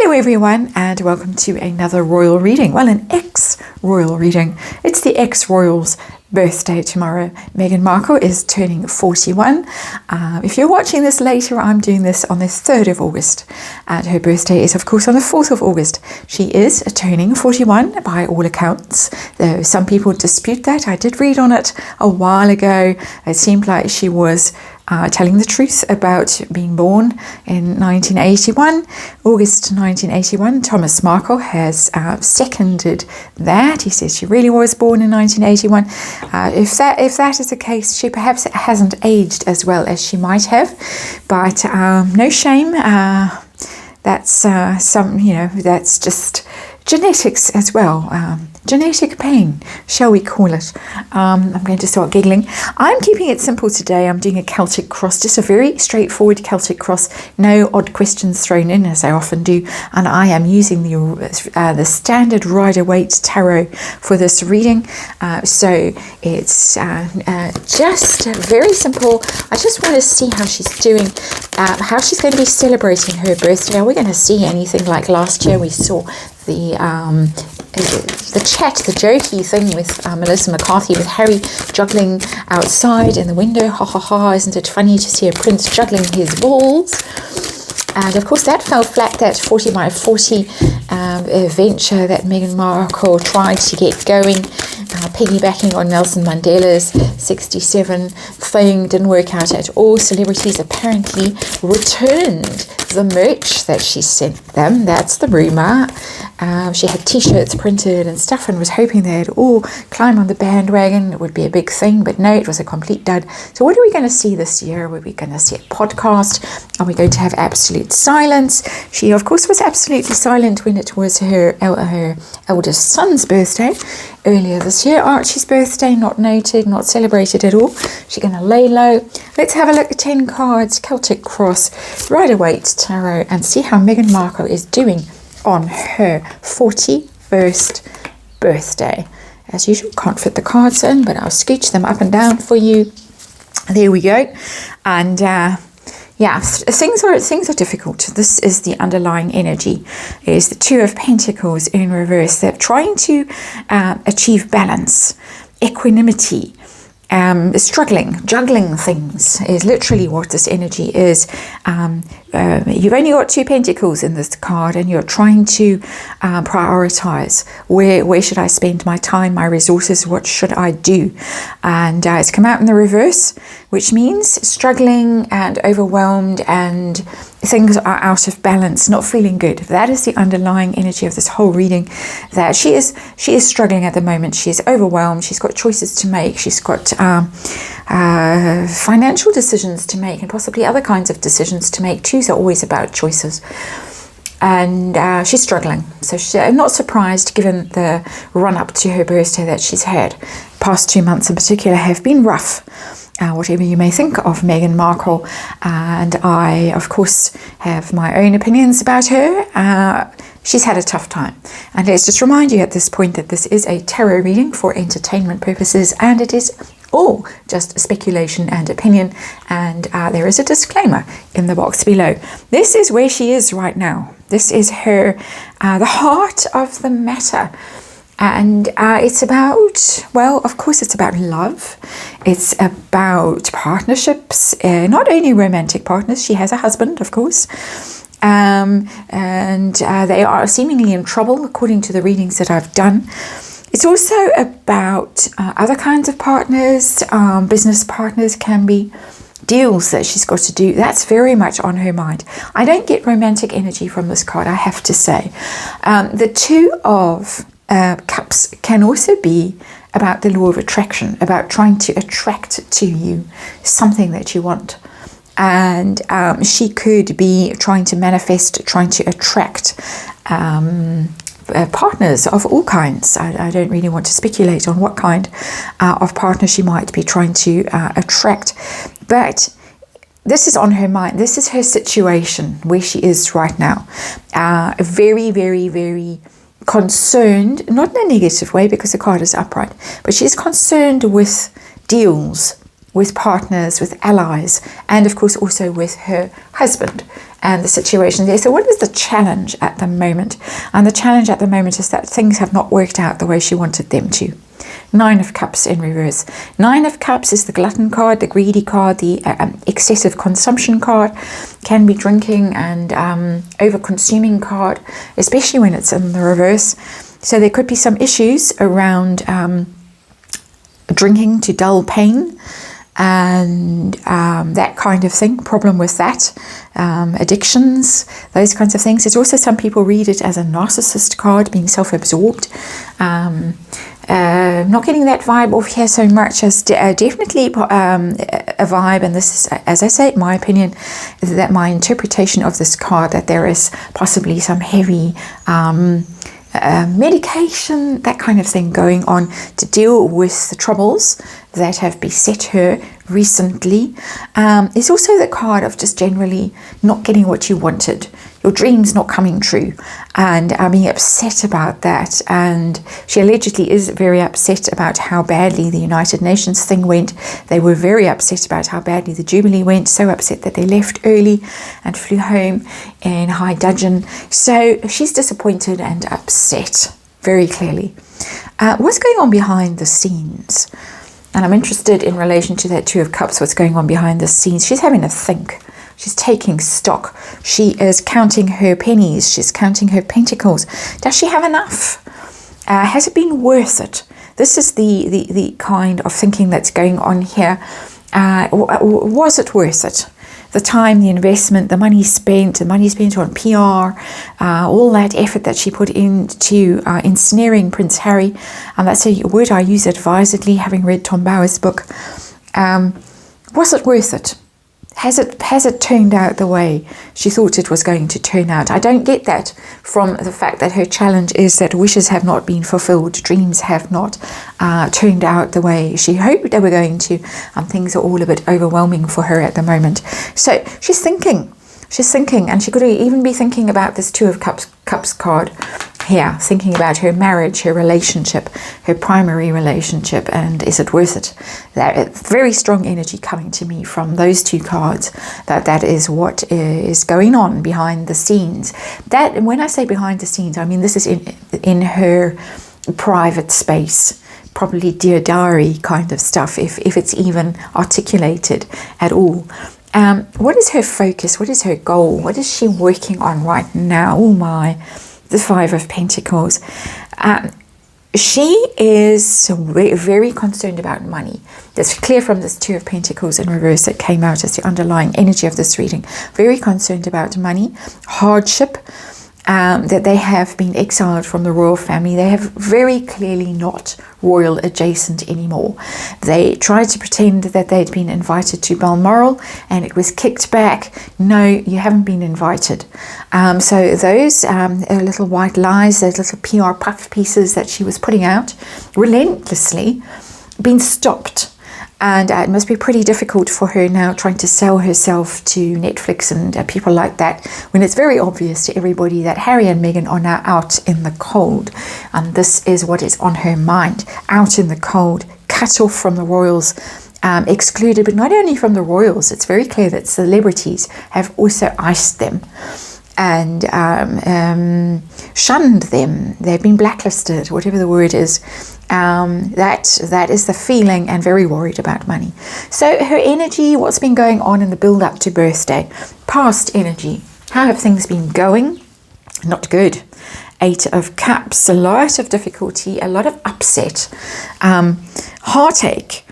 Hello everyone and welcome to another royal reading. Well, an ex-royal reading. It's the ex-royal's birthday tomorrow. Meghan Markle is turning 41. If you're watching this later, I'm doing this on the 3rd of August. And her birthday is, of course, on the 4th of August. She is turning 41 by all accounts, though some people dispute that. I did read on it a while ago. It seemed like she was telling the truth about being born in 1981, August 1981. Thomas Markle has seconded that. He says she really was born in 1981. If that is the case, she perhaps hasn't aged as well as she might have, but no shame. That's that's just genetics as well. Genetic pain, shall we call it? I'm going to start giggling. I'm keeping it simple today. I'm doing a Celtic cross, just a very straightforward Celtic cross, no odd questions thrown in as I often do. And I am using the standard Rider-Waite tarot for this reading. So it's just very simple. I just want to see how she's doing, how she's going to be celebrating her birthday. Are we going to see anything like last year? We saw the jokey thing with Melissa McCarthy, with Harry juggling outside in the window. Ha ha ha, isn't it funny to see a prince juggling his balls? And of course that fell flat, that 40 by 40 venture that Meghan Markle tried to get going, piggybacking on Nelson Mandela's 67 thing. Didn't work out at all. Celebrities apparently returned the merch that she sent them. That's the rumour. She had t-shirts printed and stuff and was hoping they'd all climb on the bandwagon. It would be a big thing, but no, it was a complete dud. So what are we going to see this year? Are we going to see a podcast? Are we going to have absolute silence? She, of course, was absolutely silent when it was her eldest son's birthday earlier this year. Archie's birthday, not noted, not celebrated at all. She's going to lay low. Let's have a look at 10 cards, Celtic cross, Rider-Waite tarot, and see how Meghan Markle is doing on her 41st birthday. As usual, can't fit the cards in, but I'll scooch them up and down for you. There we go. And things are difficult. This is the underlying energy. It is the Two of Pentacles in reverse. They're trying to achieve balance, equanimity. Juggling things is literally what this energy is. You've only got 2 pentacles in this card, and you're trying to prioritize where should I spend my time, my resources, what should I do? And it's come out in the reverse, which means struggling and overwhelmed, and things are out of balance, not feeling good. That is the underlying energy of this whole reading, that she is struggling at the moment. She is overwhelmed. She's got choices to make. She's got financial decisions to make, and possibly other kinds of decisions to make. Twos are always about choices. And she's struggling. So I'm not surprised, given the run-up to her birthday that she's had. Past 2 months in particular have been rough. Whatever you may think of Meghan Markle, and I, of course, have my own opinions about her. She's had a tough time. And let's just remind you at this point that this is a tarot reading for entertainment purposes, and it is all just speculation and opinion, and there is a disclaimer in the box below. This is where she is right now. This is her, the heart of the matter. And it's about, well, of course, it's about love. It's about partnerships, not only romantic partners. She has a husband, of course. And they are seemingly in trouble, according to the readings that I've done. It's also about other kinds of partners. Business partners can be, deals that she's got to do. That's very much on her mind. I don't get romantic energy from this card, I have to say. The Two of Cups can also be about the law of attraction, about trying to attract to you something that you want. And she could be trying to manifest, trying to attract partners of all kinds. I don't really want to speculate on what kind of partner she might be trying to attract, but this is on her mind. This is her situation where she is right now. Very, very, very concerned, not in a negative way because the card is upright, but she's concerned with deals with partners, with allies, and of course also with her husband and the situation there. So what is the challenge at the moment? And the challenge at the moment is that things have not worked out the way she wanted them to. 9 of Cups in reverse. 9 of Cups is the glutton card, the greedy card, the excessive consumption card, can be drinking and over-consuming card, especially when it's in the reverse. So there could be some issues around drinking to dull pain and that kind of thing, problem with that, addictions, those kinds of things. It's also, some people read it as a narcissist card, being self-absorbed. Not getting that vibe off here so much, as definitely a vibe, and this is, as I say, my opinion, is that my interpretation of this card, that there is possibly some heavy medication, that kind of thing going on to deal with the troubles that have beset her recently. It's also the card of just generally not getting what you wanted, your dreams not coming true, and being upset about that. And she allegedly is very upset about how badly the United Nations thing went. They were very upset about how badly the Jubilee went, so upset that they left early and flew home in high dudgeon. So she's disappointed and upset, very clearly. What's going on behind the scenes? And I'm interested in relation to that 2 of Cups, what's going on behind the scenes. She's having a think. She's taking stock. She is counting her pennies. She's counting her pentacles. Does she have enough? Has it been worth it? This is the kind of thinking that's going on here. Was it worth it? The time, the investment, the money spent on PR, all that effort that she put into ensnaring Prince Harry. And that's a word I use advisedly, having read Tom Bauer's book. Was it worth it? Has it turned out the way she thought it was going to turn out? I don't get that from the fact that her challenge is that wishes have not been fulfilled, dreams have not turned out the way she hoped they were going to, and things are all a bit overwhelming for her at the moment. So she's thinking, and she could even be thinking about this 2 of Cups card here, thinking about her marriage, her relationship, her primary relationship, and is it worth it? That very strong energy coming to me from those 2 cards, that is what is going on behind the scenes. That, and when I say behind the scenes, I mean this is in her private space, probably Dear Diary kind of stuff, if it's even articulated at all. What is her focus? What is her goal? What is she working on right now? Oh my, the 5 of Pentacles. She is very concerned about money. That's clear from this 2 of Pentacles in reverse that came out as the underlying energy of this reading. Very concerned about money, hardship, that they have been exiled from the royal family. They have very clearly not royal adjacent anymore. They tried to pretend that they'd been invited to Balmoral and it was kicked back. No, you haven't been invited. So those little white lies, those little PR puff pieces that she was putting out relentlessly, been stopped. And it must be pretty difficult for her now trying to sell herself to Netflix and people like that, when it's very obvious to everybody that Harry and Meghan are now out in the cold. And this is what is on her mind, out in the cold, cut off from the royals, excluded, but not only from the royals. It's very clear that celebrities have also iced them and shunned them. They've been blacklisted, whatever the word is. That is the feeling, and very worried about money. So her energy, what's been going on in the build up to birthday, past energy, how have things been going? Not good. 8 of Cups, a lot of difficulty, a lot of upset, heartache,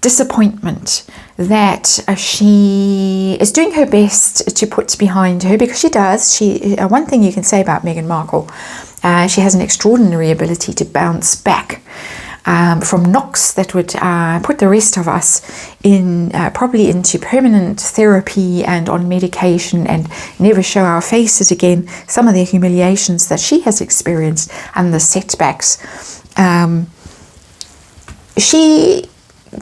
disappointment, that she is doing her best to put behind her, because she does. One thing you can say about Meghan Markle, she has an extraordinary ability to bounce back from knocks that would put the rest of us in probably into permanent therapy and on medication and never show our faces again. Some of the humiliations that she has experienced and the setbacks. She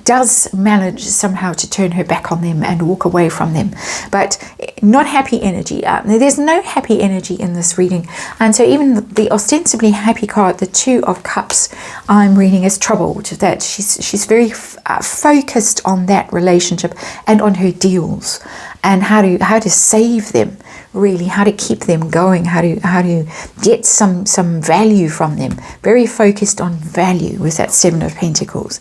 does manage somehow to turn her back on them and walk away from them, but not happy energy. There's no happy energy in this reading, and so even the ostensibly happy card, the Two of Cups, I'm reading as troubled. That she's very focused on that relationship and on her deals and how to save them, really, how to keep them going, how to get some value from them. Very focused on value with that Seven of Pentacles.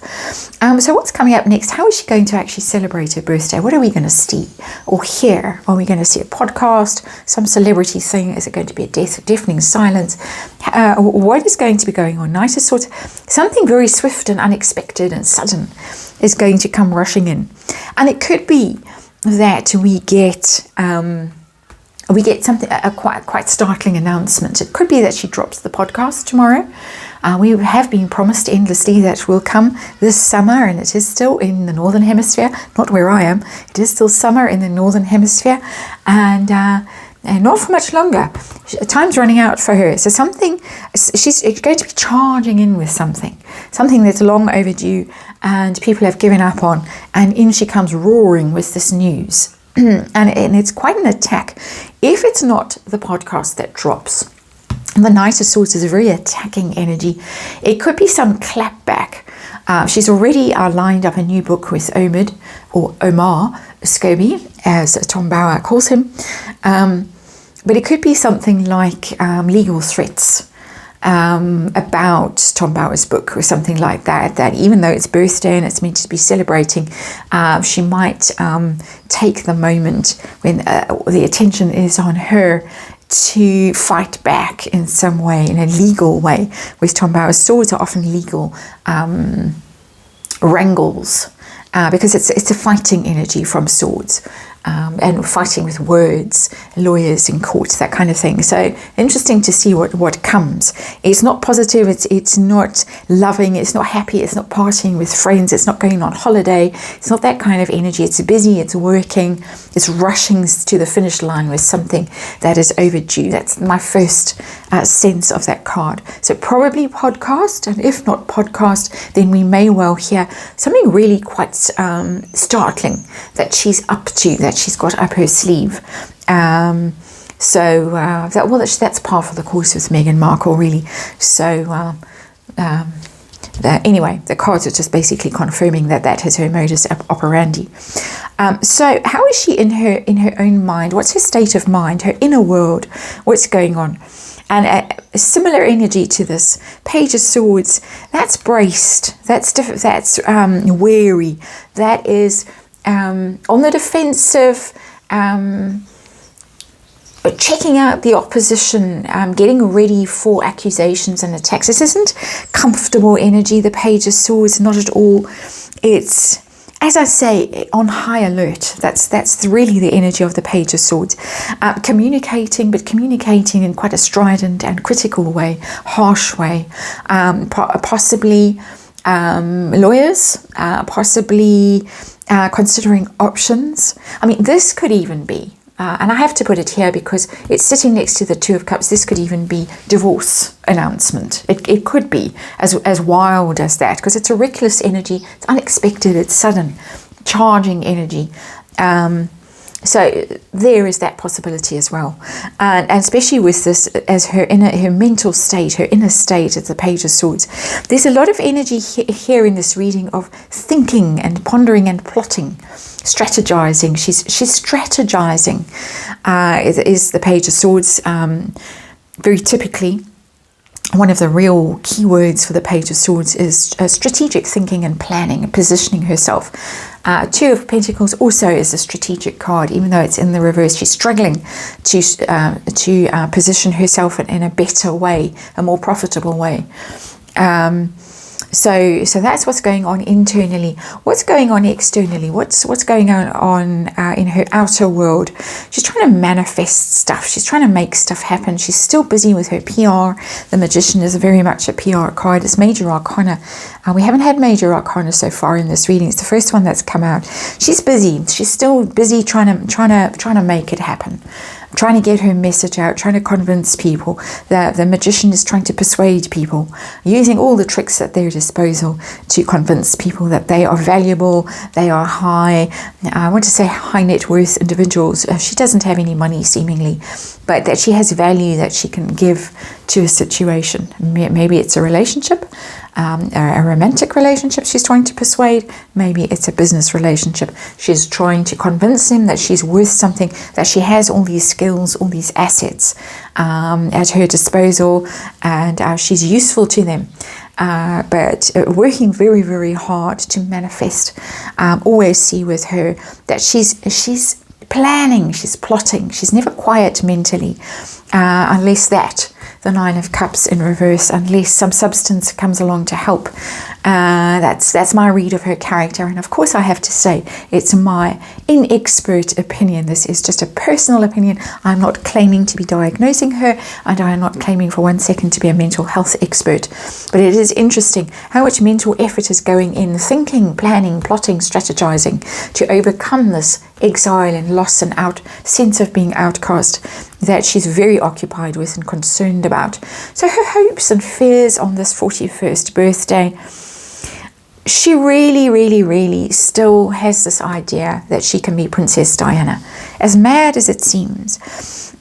So what's coming up next? How is she going to actually celebrate her birthday? What are we going to see or hear? Are we going to see a podcast, some celebrity thing? Is it going to be a deafening silence? What is going to be going on? Knight of Swords, something very swift and unexpected and sudden is going to come rushing in, and it could be that we get something, a quite startling announcement. It could be that she drops the podcast tomorrow. We have been promised endlessly that will come this summer, and it is still in the Northern Hemisphere, not where I am. It is still summer in the Northern Hemisphere, and not for much longer. Time's running out for her. So she's going to be charging in with something that's long overdue and people have given up on, and in she comes roaring with this news. and it's quite an attack. If it's not the podcast that drops, the Knight of Swords is a very attacking energy. It could be some clapback. She's already lined up a new book with Omar Scobie, as Tom Bauer calls him. But it could be something like legal threats about Tom Bauer's book or something like that, that even though it's birthday and it's meant to be celebrating, she might take the moment when the attention is on her to fight back in some way, in a legal way. With Tom Bauer's swords are often legal wrangles, because it's a fighting energy from swords. And fighting with words, lawyers in court, that kind of thing. So interesting to see what comes. It's not positive, it's not loving, it's not happy, it's not partying with friends, it's not going on holiday, it's not that kind of energy. It's busy, it's working, it's rushing to the finish line with something that is overdue. That's my first sense of that card. So probably podcast, and if not podcast, then we may well hear something really quite startling that she's up to, that she's got up her sleeve. That's par for the course with Meghan Markle, really. So anyway, the cards are just basically confirming that is her modus operandi. So how is she in her own mind? What's her state of mind, her inner world? What's going on? And a similar energy to this Page of Swords, that's braced, that's wary, that is on the defensive, checking out the opposition, getting ready for accusations and attacks. This isn't comfortable energy, the Page of Swords, not at all. It's, as I say, on high alert. That's really the energy of the Page of Swords. Communicating in quite a strident and critical way, harsh way. Possibly lawyers, possibly considering options. I mean, this could even be, and I have to put it here because it's sitting next to the Two of Cups, this could even be divorce announcement. It could be as wild as that, because it's a reckless energy, it's unexpected, it's sudden, charging energy. So there is that possibility as well, and especially with this as her mental state, her inner state as the Page of Swords. There's a lot of energy here in this reading of thinking and pondering and plotting, strategizing. She's strategizing. Is the Page of Swords very typically. One of the real key words for the Page of Swords is strategic thinking and planning and positioning herself. Two of Pentacles also is a strategic card, even though it's in the reverse. She's struggling to position herself in a better way, a more profitable way. So that's what's going on internally. What's going on externally? What's going on in her outer world? She's trying to manifest stuff. She's trying to make stuff happen. She's still busy with her PR. The Magician is very much a PR card. It's Major Arcana. We haven't had Major Arcana so far in this reading. It's the first one that's come out. She's busy. She's still busy trying to make it happen. trying to get her message out, trying to convince people. The magician is trying to persuade people, using all the tricks at their disposal to convince people that they are valuable, they are high, I want to say high net worth individuals. She doesn't have any money seemingly, but that she has value that she can give to a situation. Maybe it's a relationship, a romantic relationship she's trying to persuade. Maybe it's a business relationship. She's trying to convince him that she's worth something, that she has all these skills, all these assets at her disposal, and she's useful to them. But working very, very hard to manifest. Always see with her that she's planning, she's plotting, she's never quiet mentally, unless the Nine of Cups in reverse, unless some substance comes along to help. That's my read of her character, and of course I have to say it's my inexpert opinion. This is just a personal opinion. I'm not claiming to be diagnosing her, and I am not claiming for 1 second to be a mental health expert, but it is interesting how much mental effort is going in thinking, planning, plotting, strategizing to overcome this exile and loss and sense of being outcast that she's very occupied with and concerned about. So her hopes and fears on this 41st birthday, she really, really, really still has this idea that she can be Princess Diana. As mad as it seems,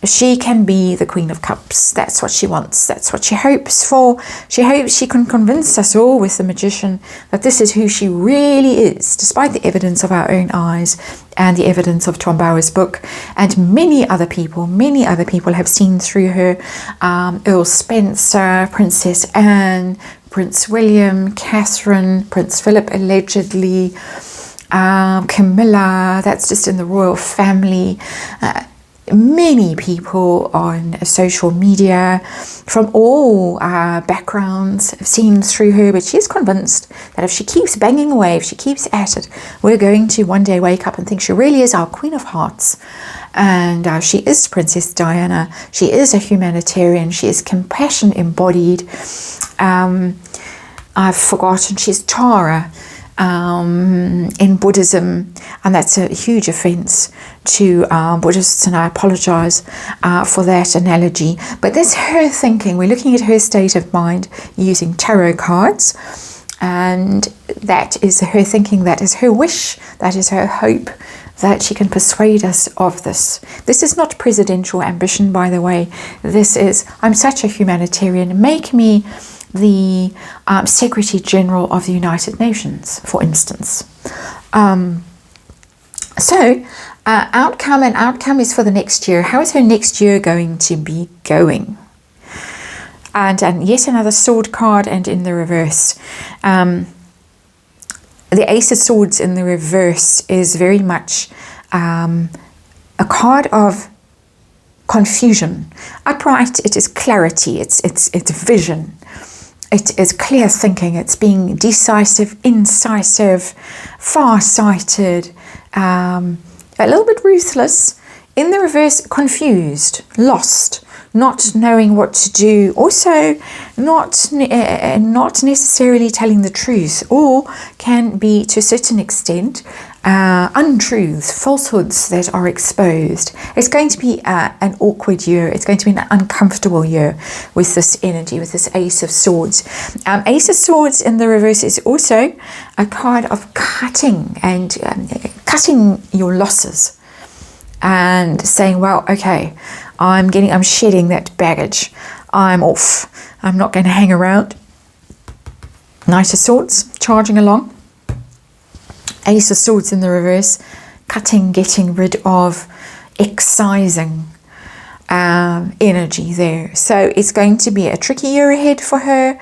she can be the Queen of Cups. That's what she wants. That's what she hopes for. She hopes she can convince us all with the magician that this is who she really is, despite the evidence of our own eyes and the evidence of Tom Bauer's book. And many other people have seen through her. Earl Spencer, Princess Anne, Prince William, Catherine, Prince Philip allegedly, Camilla, that's just in the royal family. Many people on social media from all backgrounds have seen through her, but she's convinced that if she keeps banging away, if she keeps at it, we're going to one day wake up and think she really is our Queen of Hearts. And she is Princess Diana. She is a humanitarian. She is compassion embodied. I've forgotten, she's Tara in Buddhism, and that's a huge offense to Buddhists, and I apologize for that analogy. But that's her thinking. We're looking at her state of mind using tarot cards, and that is her thinking, that is her wish, that is her hope, that she can persuade us of this. This is not presidential ambition, by the way. This is, I'm such a humanitarian, make me the Secretary General of the United Nations, for instance. Outcome is for the next year. How is her next year going to be going? And yet another sword card, and in the reverse. The Ace of Swords in the reverse is very much a card of confusion. Upright, it is clarity, it's vision. It is clear thinking. It's being decisive, incisive, far-sighted, a little bit ruthless. In the reverse, confused, lost, not knowing what to do. Also, not necessarily telling the truth, or can be, to a certain extent, untruths, falsehoods that are exposed. It's going to be an awkward year. It's going to be an uncomfortable year with this energy, with this Ace of Swords. Ace of Swords in the reverse is also a card of cutting and cutting your losses and saying, well, okay, I'm shedding that baggage. I'm off. I'm not going to hang around. Knight of Swords, charging along. Ace of Swords in the reverse, cutting, getting rid of, excising energy there. So it's going to be a tricky year ahead for her.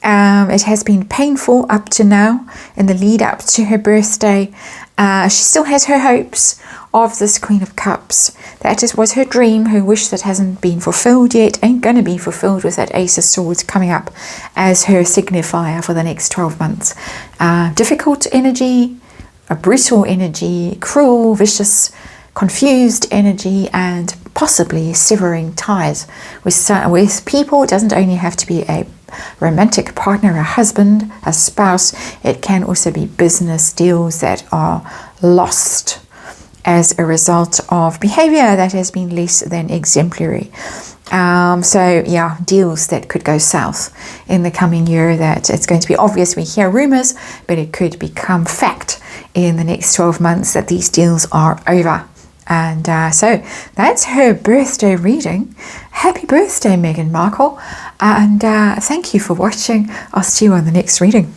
It has been painful up to now in the lead up to her birthday. She still has her hopes of this Queen of Cups. That was her dream, her wish that hasn't been fulfilled yet, ain't going to be fulfilled with that Ace of Swords coming up as her signifier for the next 12 months. Difficult energy, a brutal energy, cruel, vicious, confused energy, and possibly severing ties with people. It doesn't only have to be a romantic partner, a husband, a spouse. It can also be business deals that are lost as a result of behaviour that has been less than exemplary. So yeah, deals that could go south in the coming year, that it's going to be obvious. We hear rumours, but it could become fact in the next 12 months that these deals are over. And so that's her birthday reading. Happy birthday, Meghan Markle. And thank you for watching. I'll see you on the next reading.